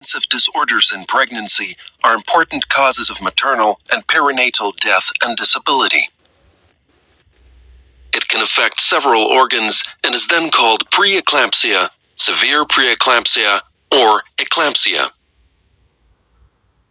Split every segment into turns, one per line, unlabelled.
Hypertensive disorders in pregnancy are important causes of maternal and perinatal death and disability. It can affect several organs and is then called pre-eclampsia, severe pre-eclampsia, or eclampsia.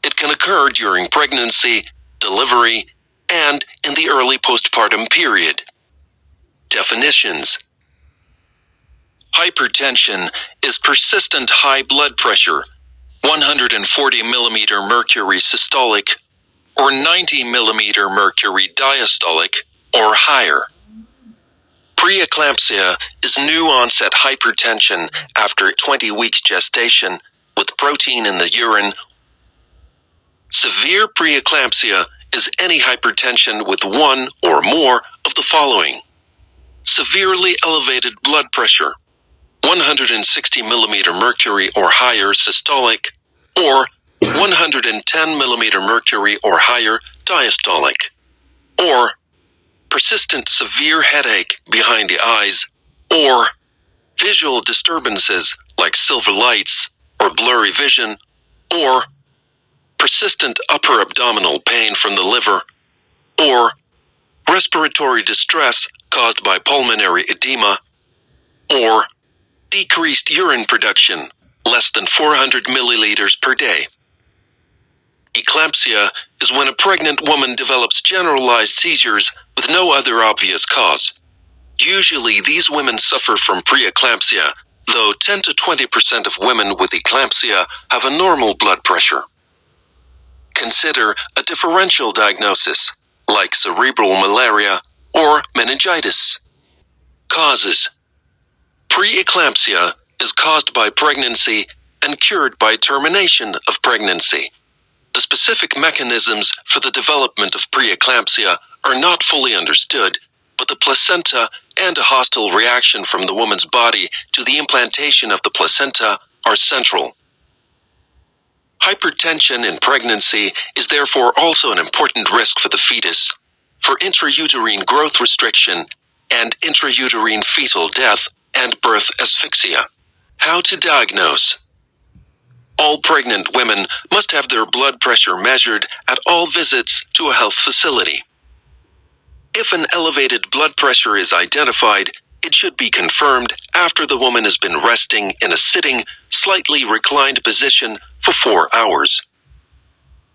It can occur during pregnancy, delivery, and in the early postpartum period. Definitions. Hypertension is persistent high blood pressure, 140 mm mercury systolic, or 90 mm mercury diastolic, or higher. Pre-eclampsia is new-onset hypertension after 20 weeks gestation with protein in the urine. Severe pre-eclampsia is any hypertension with one or more of the following: severely elevated blood pressure, 160 mm mercury or higher systolic, or 110 mm mercury or higher diastolic, or persistent severe headache behind the eyes, or visual disturbances like silver lights or blurry vision, or persistent upper abdominal pain from the liver, or respiratory distress caused by pulmonary edema, or decreased urine production, less than 400 milliliters per day. Eclampsia is when a pregnant woman develops generalized seizures with no other obvious cause. Usually these women suffer from pre-eclampsia, though 10 to 20% of women with eclampsia have a normal blood pressure. Consider a differential diagnosis, like cerebral malaria or meningitis. Causes. Pre-eclampsia is caused by pregnancy and cured by termination of pregnancy. The specific mechanisms for the development of pre-eclampsia are not fully understood, but the placenta and a hostile reaction from the woman's body to the implantation of the placenta are central. Hypertension in pregnancy is therefore also an important risk for the fetus, for intrauterine growth restriction and intrauterine fetal death and birth asphyxia. How to diagnose? All pregnant women must have their blood pressure measured at all visits to a health facility. If an elevated blood pressure is identified, it should be confirmed after the woman has been resting in a sitting, slightly reclined position for 4 hours.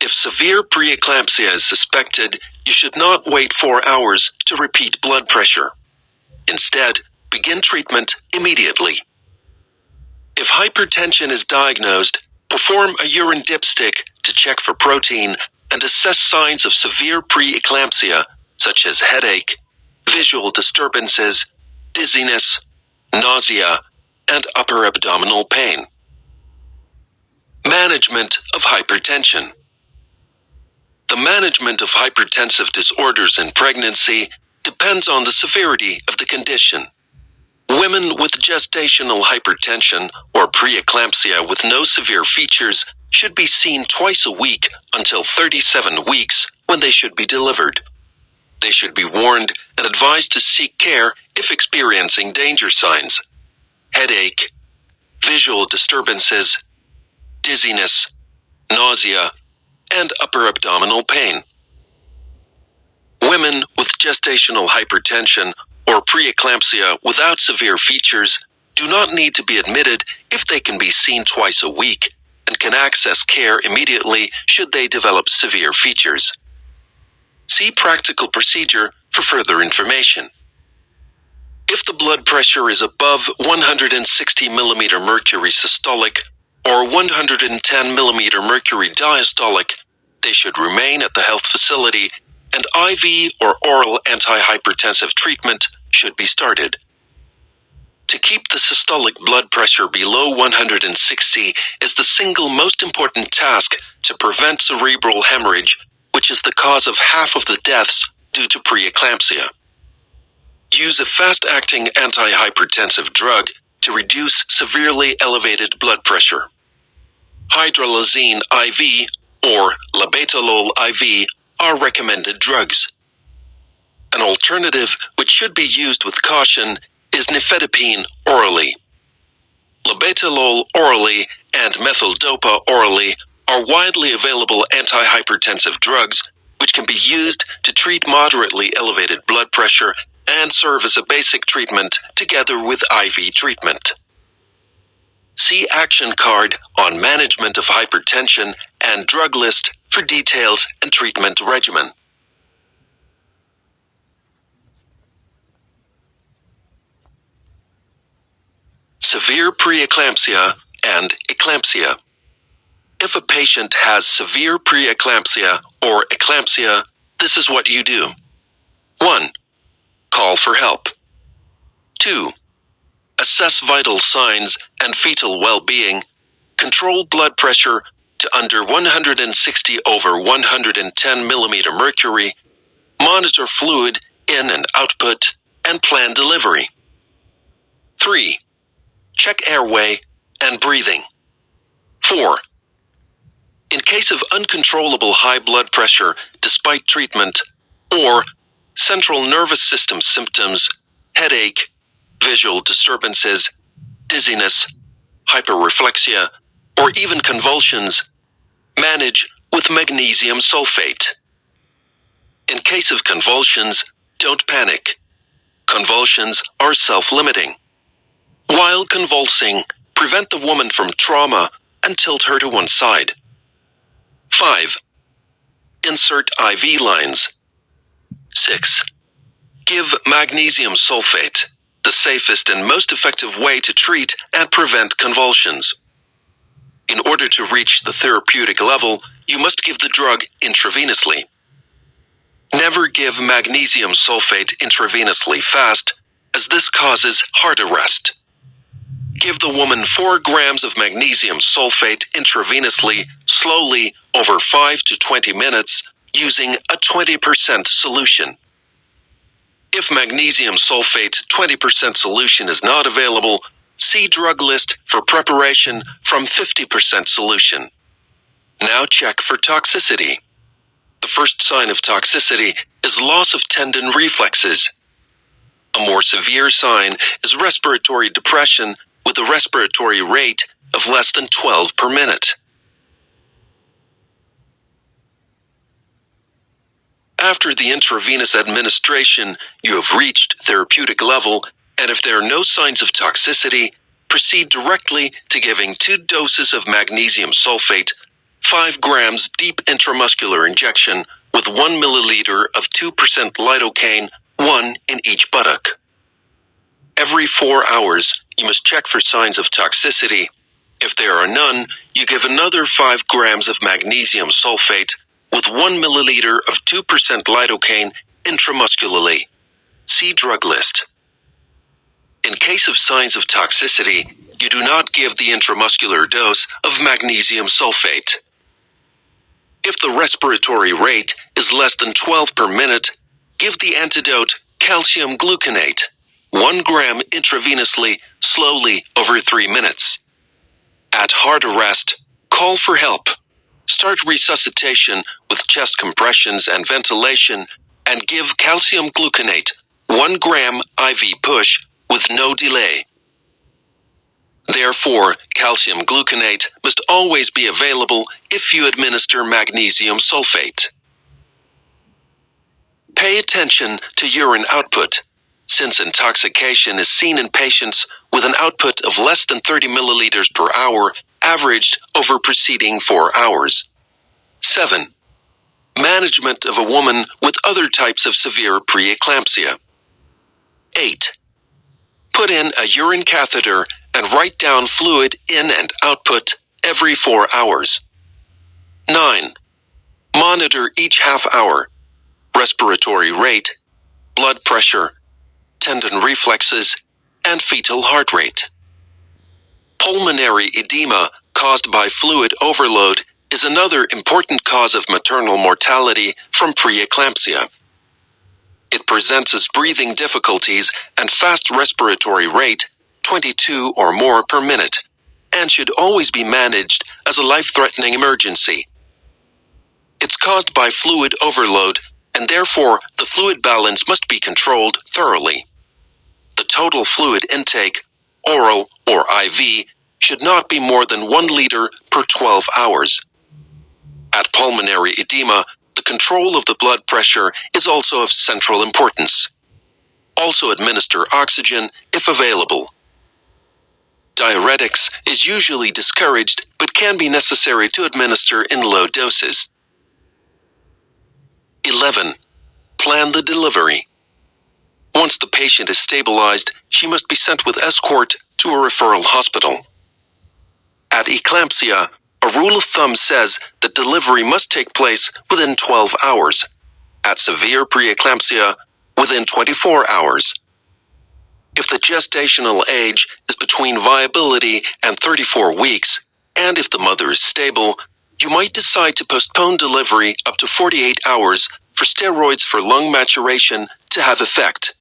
If severe preeclampsia is suspected, you should not wait 4 hours to repeat blood pressure. Instead, begin treatment immediately. If hypertension is diagnosed, perform a urine dipstick to check for protein and assess signs of severe pre-eclampsia, such as headache, visual disturbances, dizziness, nausea, and upper abdominal pain. Management of hypertension. The management of hypertensive disorders in pregnancy depends on the severity of the condition. Women with gestational hypertension or preeclampsia with no severe features should be seen twice a week until 37 weeks when they should be delivered. They should be warned and advised to seek care if experiencing danger signs: headache, visual disturbances, dizziness, nausea, and upper abdominal pain. Women with gestational hypertension or preeclampsia without severe features do not need to be admitted if they can be seen twice a week and can access care immediately should they develop severe features. See practical procedure for further information. If the blood pressure is above 160 mm mercury systolic or 110 mm mercury diastolic, they should remain at the health facility and IV or oral antihypertensive treatment should be started. To keep the systolic blood pressure below 160 is the single most important task to prevent cerebral hemorrhage, which is the cause of half of the deaths due to preeclampsia. Use a fast-acting antihypertensive drug to reduce severely elevated blood pressure. Hydralazine IV or labetalol IV are recommended drugs. An alternative which should be used with caution is nifedipine orally. Labetalol orally and methyl-dopa orally are widely available antihypertensive drugs which can be used to treat moderately elevated blood pressure and serve as a basic treatment together with IV treatment. See Action Card on Management of Hypertension and Drug List for details and treatment regimen. Severe preeclampsia and eclampsia. If a patient has severe preeclampsia or eclampsia, this is what you do. 1. Call for help. 2. Assess vital signs and fetal well-being. Control blood pressure to under 160/110 mm mercury. Monitor fluid in and output, and plan delivery. 3. Check airway and breathing. 4. In case of uncontrollable high blood pressure despite treatment, or central nervous system symptoms, headache, visual disturbances, dizziness, hyperreflexia, or even convulsions, manage with magnesium sulfate. In case of convulsions, don't panic. Convulsions are self-limiting. While convulsing, prevent the woman from trauma and tilt her to one side. 5. Insert IV lines. 6. Give magnesium sulfate, the safest and most effective way to treat and prevent convulsions. In order to reach the therapeutic level, you must give the drug intravenously. Never give magnesium sulfate intravenously fast, as this causes heart arrest. Give the woman 4 grams of magnesium sulfate intravenously, slowly, over 5 to 20 minutes, using a 20% solution. If magnesium sulfate 20% solution is not available, see drug list for preparation from 50% solution. Now check for toxicity. The first sign of toxicity is loss of tendon reflexes. A more severe sign is respiratory depression with a respiratory rate of less than 12 per minute. After the intravenous administration, you have reached therapeutic level, and if there are no signs of toxicity, proceed directly to giving 2 doses of magnesium sulfate, 5 grams deep intramuscular injection with 1 milliliter of 2% lidocaine, 1 in each buttock. Every 4 hours, you must check for signs of toxicity. If there are none, you give another 5 grams of magnesium sulfate with 1 milliliter of 2% lidocaine intramuscularly. See drug list. In case of signs of toxicity, you do not give the intramuscular dose of magnesium sulfate. If the respiratory rate is less than 12 per minute, give the antidote calcium gluconate, 1 gram intravenously, slowly over 3 minutes. At heart arrest, call for help. Start resuscitation with chest compressions and ventilation, and give calcium gluconate, 1 gram IV push with no delay. Therefore, calcium gluconate must always be available if you administer magnesium sulfate. Pay attention to urine output, since intoxication is seen in patients with an output of less than 30 milliliters per hour, averaged over preceding 4 hours. 7. Management of a woman with other types of severe preeclampsia. 8. Put in a urine catheter and write down fluid in and output every 4 hours. 9. Monitor each half hour, respiratory rate, blood pressure, tendon reflexes, and fetal heart rate. Pulmonary edema caused by fluid overload is another important cause of maternal mortality from preeclampsia. It presents as breathing difficulties and fast respiratory rate, 22 or more per minute, and should always be managed as a life-threatening emergency. It's caused by fluid overload, and therefore the fluid balance must be controlled thoroughly. The total fluid intake, oral or IV, should not be more than 1 liter per 12 hours. At pulmonary edema, the control of the blood pressure is also of central importance. Also administer oxygen if available. Diuretics is usually discouraged but can be necessary to administer in low doses. 11. Plan the delivery. Once the patient is stabilized, she must be sent with escort to a referral hospital. At eclampsia, a rule of thumb says that delivery must take place within 12 hours. At severe pre-eclampsia, within 24 hours. If the gestational age is between viability and 34 weeks, and if the mother is stable, you might decide to postpone delivery up to 48 hours for steroids for lung maturation to have effect.